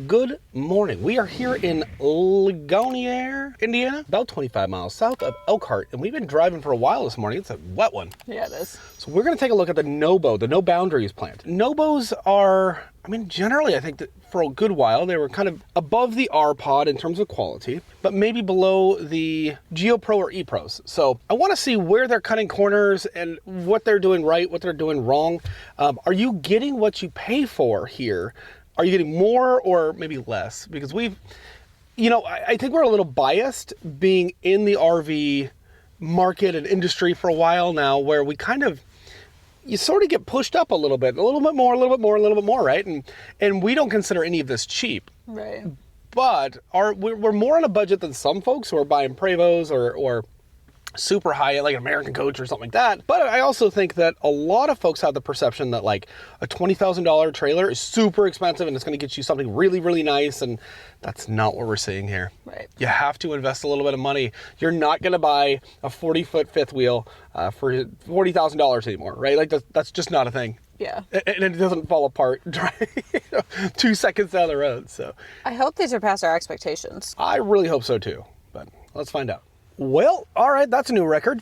Good morning. We are here in Ligonier, Indiana, about 25 miles south of Elkhart, and we've been driving for a while this morning. It's a wet one. Yeah, it is. So we're going to take a look at the NoBo, the No Boundaries plant. NoBos are, generally I think that for a good while they were kind of above the R-Pod in terms of quality, but maybe below the GeoPro or E-Pros. So I want to see where they're cutting corners and what they're doing right, what they're doing wrong. Are you getting what you pay for here? Are you getting more or maybe less? Because I think we're a little biased being in the RV market and industry for a while now, where we you sort of get pushed up a little bit more, right? And we don't consider any of this cheap. Right. But we're more on a budget than some folks who are buying Prevos or super high, like an American Coach or something like that. But I also think that a lot of folks have the perception that like a $20,000 trailer is super expensive and it's going to get you something really, really nice. And that's not what we're seeing here. Right. You have to invest a little bit of money. You're not going to buy a 40-foot fifth wheel for $40,000 anymore, right? Like that's just not a thing. Yeah. And it doesn't fall apart 2 seconds down the road. So I hope they surpass our expectations. I really hope so too, but let's find out. Well, all right, that's a new record.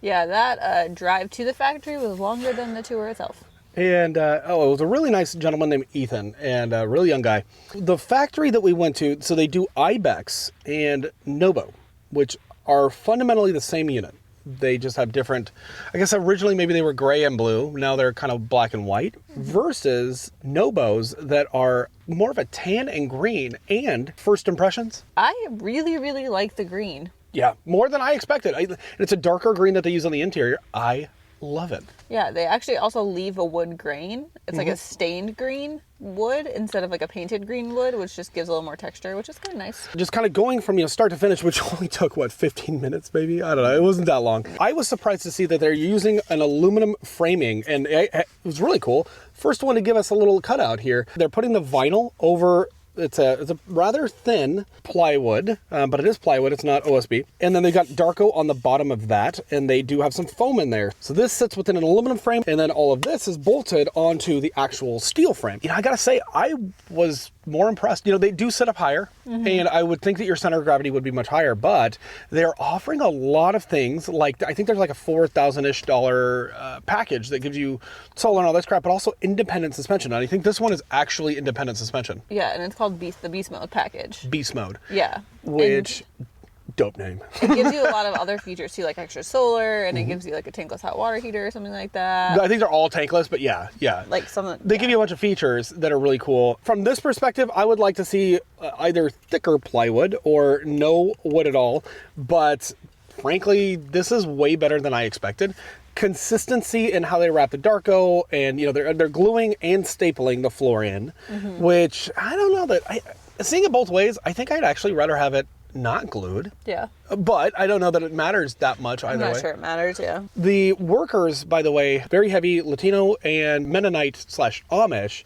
Yeah, that drive to the factory was longer than the tour itself. And, it was a really nice gentleman named Ethan, and a really young guy. The factory that we went to, so they do IBEX and NoBo, which are fundamentally the same unit. They just have different, I guess originally maybe they were gray and blue, now they're kind of black and white, versus NoBos that are more of a tan and green. And first impressions? I really, really like the green. Yeah, more than I expected. It's a darker green that they use on the interior. I love it. Yeah, they actually also leave a wood grain. It's like a stained green wood instead of like a painted green wood, which just gives a little more texture, which is kind of nice. Just kind of going from start to finish, which only took, 15 minutes maybe? I don't know. It wasn't that long. I was surprised to see that they're using an aluminum framing, and it was really cool. First one to give us a little cutout here. They're putting the vinyl over. It's a rather thin plywood, but it is plywood, it's not OSB. And then they got Darko on the bottom of that, and they do have some foam in there. So this sits within an aluminum frame, and then all of this is bolted onto the actual steel frame. I gotta say, I was more impressed. They do sit up higher, and I would think that your center of gravity would be much higher, but they're offering a lot of things. Like, I think there's like a $4,000-ish package that gives you solar and all this crap, but also independent suspension. And I think this one is actually independent suspension. Yeah, and it's called the Beast Mode package. Beast Mode. Yeah. Which... dope name. It gives you a lot of other features too, like extra solar, and it gives you like a tankless hot water heater or something like that. I think they're all tankless, but yeah. Like something. They give you a bunch of features that are really cool. From this perspective, I would like to see either thicker plywood or no wood at all. But frankly, this is way better than I expected. Consistency in how they wrap the Darko, and they're gluing and stapling the floor in, which I don't know that seeing it both ways. I think I'd actually rather have it not glued. Yeah. But I don't know that it matters that much either way. I'm not sure it matters, yeah. The workers, by the way, very heavy Latino and Mennonite/Amish,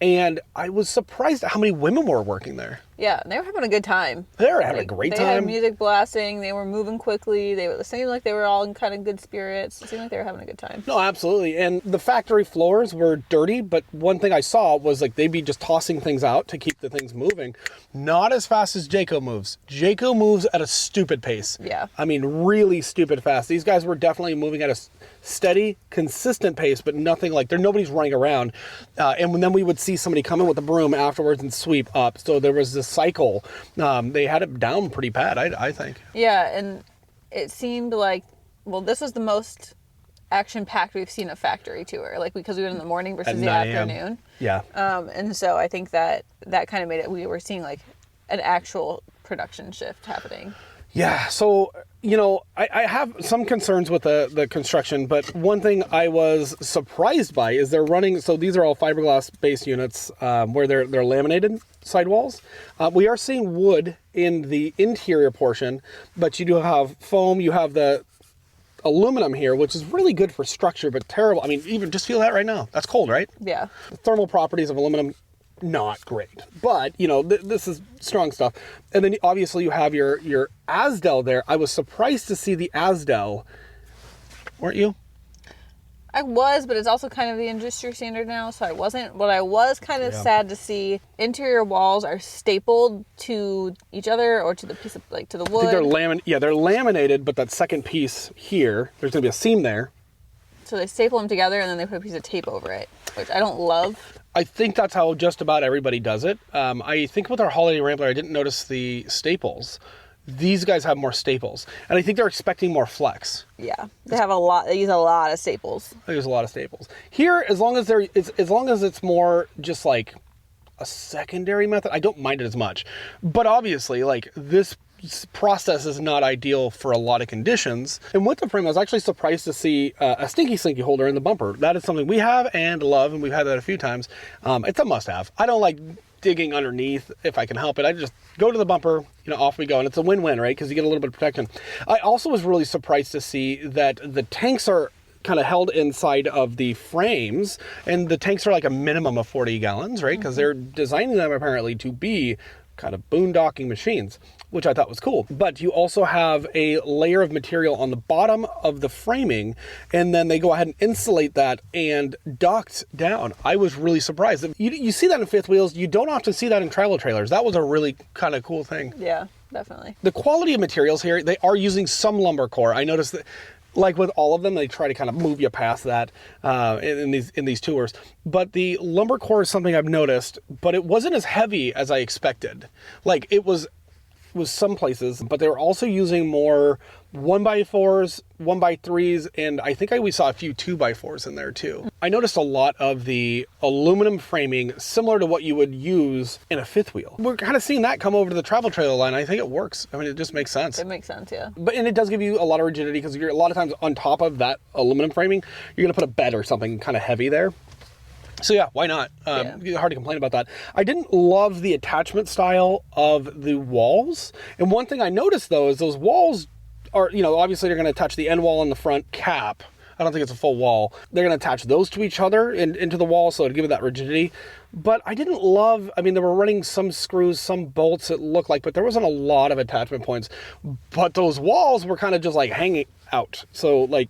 and I was surprised at how many women were working there. Yeah, they were having a good time. They were having a great time. They had music blasting. They were moving quickly. It seemed like they were all in kind of good spirits. It seemed like they were having a good time. No, absolutely. And the factory floors were dirty, but one thing I saw was like they'd be just tossing things out to keep the things moving. Not as fast as Jayco moves. Jayco moves at a stupid pace. Yeah. Really stupid fast. These guys were definitely moving at a steady, consistent pace, but nothing like nobody's running around. And then we would see somebody come in with a broom afterwards and sweep up. So there was this cycle. They had it down pretty bad, I think. Yeah, and it seemed like, this was the most action-packed we've seen a factory tour, because we went in the morning versus the afternoon. Yeah. And so I think that kind of made it, we were seeing like an actual production shift happening. Yeah, so, I have some concerns with the construction, but one thing I was surprised by is they're running, so these are all fiberglass-based units where they're laminated sidewalls. We are seeing wood in the interior portion, but you do have foam, you have the aluminum here, which is really good for structure, but terrible. Even just feel that right now. That's cold, right? Yeah. The thermal properties of aluminum, not great, but this is strong stuff. And then obviously you have your Asdel there. I was surprised to see the Asdel, weren't you? I was, but it's also kind of the industry standard now, so I wasn't. What I was kind of sad to see, interior walls are stapled to each other or to the piece of, like, to the wood. I think they're laminated, but that second piece here, there's going to be a seam there. So they staple them together and then they put a piece of tape over it, which I don't love. I think that's how just about everybody does it. I think with our Holiday Rambler, I didn't notice the staples. These guys have more staples, and I think they're expecting more flex. Yeah, they have a lot. They use a lot of staples. They use a lot of staples here. As long as it's more just like a secondary method, I don't mind it as much. But obviously, like, this process is not ideal for a lot of conditions. And with the frame, I was actually surprised to see a stinky slinky holder in the bumper. That is something we have and love, and we've had that a few times. It's a must-have. I don't like digging underneath if I can help it. I just go to the bumper, off we go, and it's a win-win, right? Because you get a little bit of protection. I also was really surprised to see that the tanks are kind of held inside of the frames, and the tanks are like a minimum of 40 gallons, right? Because they're designing them apparently to be kind of boondocking machines, which I thought was cool. But you also have a layer of material on the bottom of the framing, and then they go ahead and insulate that and docked down. I was really surprised. You see that in fifth wheels. You don't often see that in travel trailers. That was a really kind of cool thing. Yeah, definitely. The quality of materials here, they are using some lumber core. I noticed that, like with all of them, they try to kind of move you past that in these tours. But the lumber core is something I've noticed, but it wasn't as heavy as I expected. Like, it was some places, but they were also using more 1x4s, 1x3s, and I think we saw a few 2x4s in there too. I noticed a lot of the aluminum framing similar to what you would use in a fifth wheel. We're kind of seeing that come over to the travel trailer line. I think it works. I mean, it just makes sense. It makes sense, yeah. And it does give you a lot of rigidity, because you're a lot of times on top of that aluminum framing, you're gonna put a bed or something kind of heavy there. So yeah, why not? Hard to complain about that. I didn't love the attachment style of the walls. And one thing I noticed though is those walls are, obviously they're going to attach the end wall and the front cap. I don't think it's a full wall. They're going to attach those to each other into the wall, so to give it that rigidity. But I didn't love, they were running some screws, some bolts, it looked like, but there wasn't a lot of attachment points. But those walls were kind of just like hanging out. So like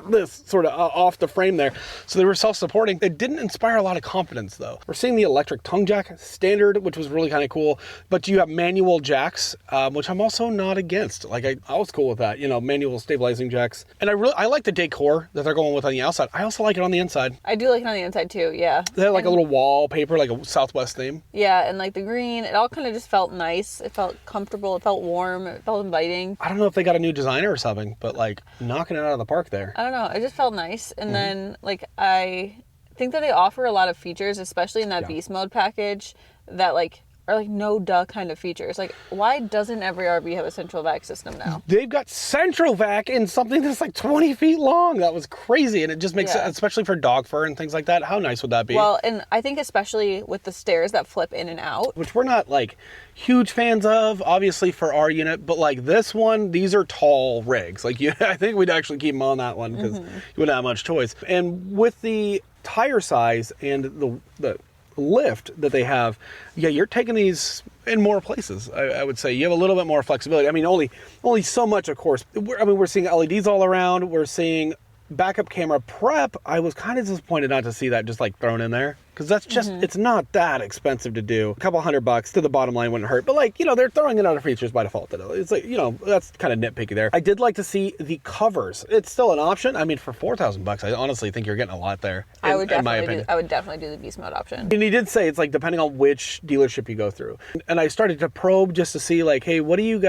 this sort of off the frame there. So they were self-supporting. It didn't inspire a lot of confidence though. We're seeing the electric tongue jack standard, which was really kind of cool, but you have manual jacks, which I'm also not against. Like I was cool with that, manual stabilizing jacks. And I like the decor that they're going with on the outside. I also like it on the inside. I do like it on the inside too, yeah. They had like a little wallpaper, like a Southwest theme. Yeah, and like the green, it all kind of just felt nice. It felt comfortable, it felt warm, it felt inviting. I don't know if they got a new designer or something, but like knocking it out of the park there. I don't know. It just felt nice. And then, like, I think that they offer a lot of features, especially in that Beast Mode package, that, like, are, like, no-duh kind of features. Like, why doesn't every RV have a central vac system now? They've got central vac in something that's, like, 20 feet long. That was crazy. And it just makes sense, especially for dog fur and things like that. How nice would that be? Well, and I think especially with the stairs that flip in and out. Which we're not, like, huge fans of, obviously, for our unit. But, like, this one, these are tall rigs. Like, I think we'd actually keep them on that one because you wouldn't have much choice. And with the tire size and the lift that they have, you're taking these in more places. I would say you have a little bit more flexibility. Only so much, of course. We're seeing LEDs all around. We're seeing backup camera prep. I was kind of disappointed not to see that just like thrown in there, because that's just it's not that expensive to do. A couple $100 to the bottom line wouldn't hurt, but like, they're throwing in other features by default. It's like, that's kind of nitpicky there. I did like to see the covers. It's still an option. For $4,000, I honestly think you're getting a lot there. I would definitely do the Beast Mode option. And he did say it's like depending on which dealership you go through. And I started to probe just to see like, hey, what do you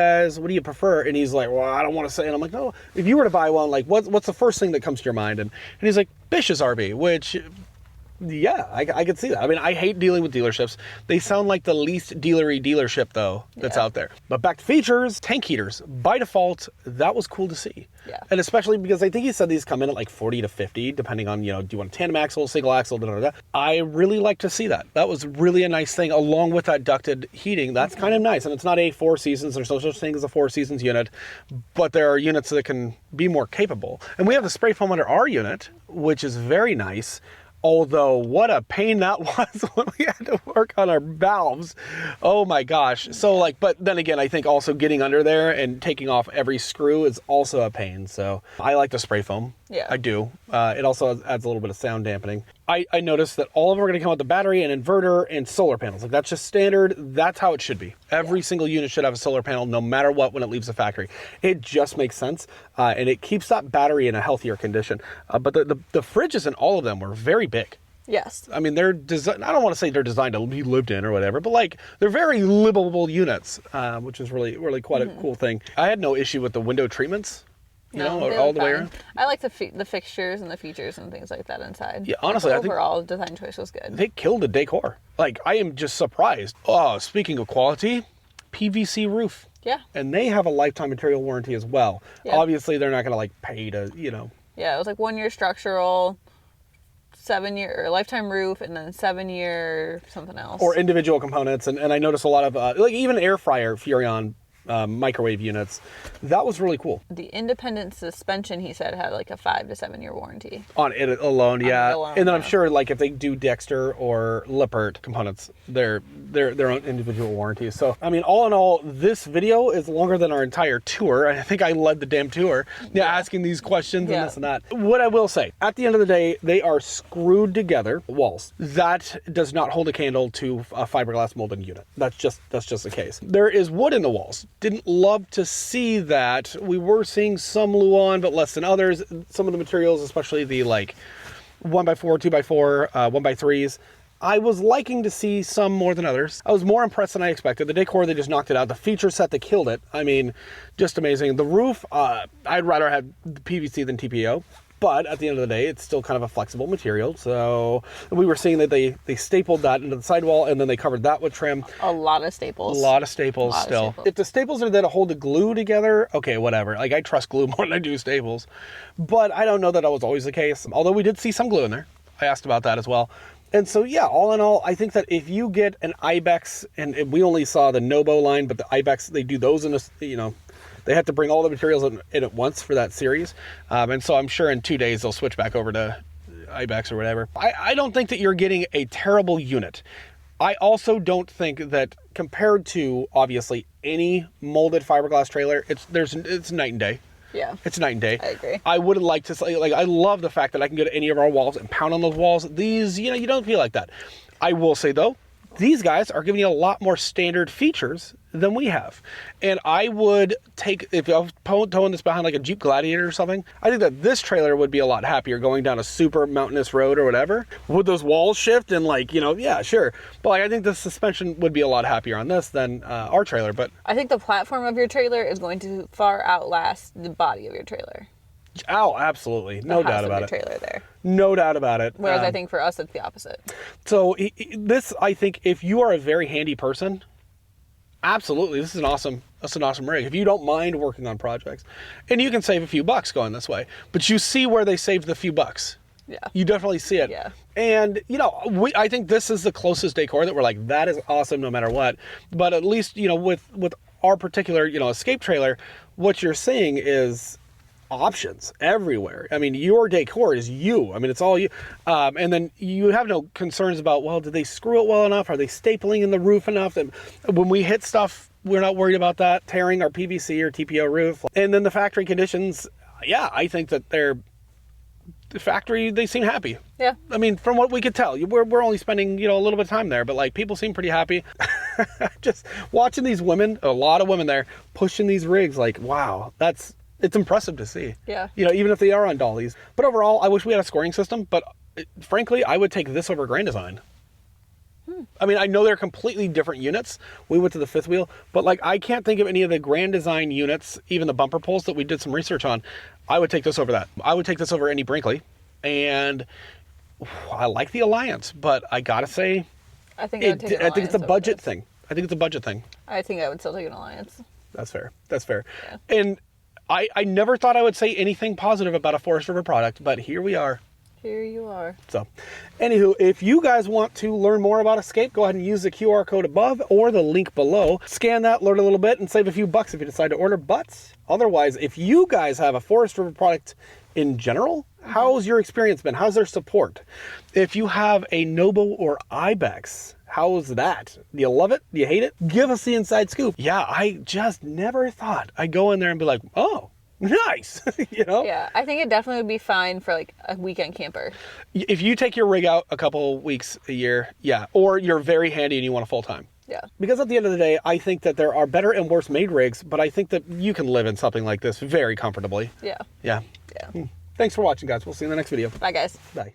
prefer? And he's like, well, I don't want to say. And I'm like, no, if you were to buy one, like what's the first thing that comes to your mind? And he's like, Bish's RV, which, yeah, I could see that. I hate dealing with dealerships. They sound like the least dealery dealership, though, that's out there. But back to features, tank heaters. By default, that was cool to see. Yeah. And especially because I think he said these come in at like 40 to 50, depending on, do you want a tandem axle, single axle, da-da-da. I really like to see that. That was really a nice thing, along with that ducted heating. That's kind of nice. And it's not a 4 Seasons. There's no such thing as a 4 Seasons unit, but there are units that can be more capable. And we have the spray foam under our unit, which is very nice. Although, what a pain that was when we had to work on our valves. Oh my gosh. So like, but then again, I think also getting under there and taking off every screw is also a pain. So I like the spray foam. Yeah. I do. It also adds a little bit of sound dampening. I noticed that all of them are going to come with the battery and inverter and solar panels. Like that's just standard. That's how it should be. Every single unit should have a solar panel no matter what when it leaves the factory. It just makes sense. And it keeps that battery in a healthier condition. But the fridges in all of them were very big. Yes. I mean, they're designed, I don't want to say they're designed to be lived in or whatever, but like they're very livable units, which is really, really quite a cool thing. I had no issue with the window treatments. You know, they all look the way fine. around. I like the fixtures and the features and things like that inside. Yeah, honestly, I think overall design choice was good. they killed the decor. Like, I am just surprised. Oh, speaking of quality, PVC roof. Yeah. And they have a lifetime material warranty as well. Yeah. Obviously, they're not going to like pay to, you know. Yeah, it was like 1 year structural, 7-year or lifetime roof, and then 7-year something else. Or individual components. And I noticed a lot of, like even air fryer Furrion microwave units. That was really cool. The independent suspension, he said, had like a 5 to 7 year warranty. On it alone, yeah. it alone, And then I'm yeah. sure, like, if they do Dexter or Lippert components, they're their own individual warranties. So, I mean, all in all, this video is longer than our entire tour. I think I led the damn tour, asking these questions and this and that. What I will say, at the end of the day, they are screwed together walls. That does not hold a candle to a fiberglass molded unit. That's just the case. There is wood in the walls. Didn't love to see that. We were seeing some Luan, but less than others. Some of the materials, especially the like 1x4, 2x4, 1x3s, I was liking to see some more than others. I was more impressed than I expected. The decor, they just knocked it out. The feature set, they killed it. I mean, just amazing. The roof, I'd rather have PVC than TPO. But at the end of the day, it's still kind of a flexible material. So we were seeing that they stapled that into the sidewall and then they covered that with trim. A lot of staples. A lot of staples still. If the staples are there to hold the glue together, okay, whatever. Like I trust glue more than I do staples. But I don't know that was always the case. Although we did see some glue in there. I asked about that as well. And so, yeah, all in all, I think that if you get an Ibex, and we only saw the NoBo line, but the Ibex, they do those in a, you know, they have to bring all the materials in at once for that series. And so I'm sure in 2 days they'll switch back over to Ibex or whatever. I don't think that you're getting a terrible unit. I also don't think that compared to, obviously, any molded fiberglass trailer, it's night and day. Yeah. It's night and day. I agree. I would like to say, like, I love the fact that I can go to any of our walls and pound on those walls. These, you know, you don't feel like that. I will say, though, these guys are giving you a lot more standard features than we have. And I would take, if I was towing this behind like a Jeep Gladiator or something, I think that this trailer would be a lot happier going down a super mountainous road or whatever. Would those walls shift and like, you know, yeah, sure. But like, I think the suspension would be a lot happier on this than our trailer. But I think the platform of your trailer is going to far outlast the body of your trailer. oh, absolutely. No doubt about it. Trailer there. No doubt about it. Whereas I think for us, it's the opposite. So this, I think, if you are a very handy person, absolutely, this is an awesome rig. If you don't mind working on projects, and you can save a few bucks going this way, but you see where they saved the few bucks. Yeah. You definitely see it. Yeah. And, you know, I think this is the closest decor that we're like, that is awesome no matter what. But at least, you know, with our particular, you know, escape trailer, what you're seeing is options everywhere. I mean, your decor is you. I mean, it's all you. And then you have no concerns about, well, did they screw it well enough? Are they stapling in the roof enough that when we hit stuff, we're not worried about that tearing our PVC or TPO roof? And then the factory conditions, yeah, I think that the factory, they seem happy. Yeah. I mean, from what we could tell, we're only spending, you know, a little bit of time there, but like people seem pretty happy. Just watching these women, a lot of women there, pushing these rigs, like, wow, it's impressive to see. Yeah. You know, even if they are on dollies. But overall, I wish we had a scoring system, but frankly, I would take this over Grand Design. I mean, I know they're completely different units. We went to the fifth wheel, but like, I can't think of any of the Grand Design units, even the bumper pulls that we did some research on. I would take this over that. I would take this over any Brinkley. And I like the Alliance, but I gotta say, I think it's a budget thing. I think it's a budget thing. I think I would still take an Alliance. That's fair. That's fair. Yeah. And I never thought I would say anything positive about a Forest River product, but here we are. Here you are. So, anywho, if you guys want to learn more about Escape, go ahead and use the QR code above or the link below. Scan that, learn a little bit, and save a few bucks if you decide to order. But otherwise, if you guys have a Forest River product in general, how's your experience been? How's their support? If you have a NoBo or Ibex, how's that? Do you love it? Do you hate it? Give us the inside scoop. Yeah, I just never thought I'd go in there and be like, oh, nice. You know? Yeah, I think it definitely would be fine for like a weekend camper. If you take your rig out a couple weeks a year, yeah, or you're very handy and you want a full time. Yeah. Because at the end of the day, I think that there are better and worse made rigs, but I think that you can live in something like this very comfortably. Yeah. Yeah. Yeah. Thanks for watching, guys. We'll see you in the next video. Bye, guys. Bye.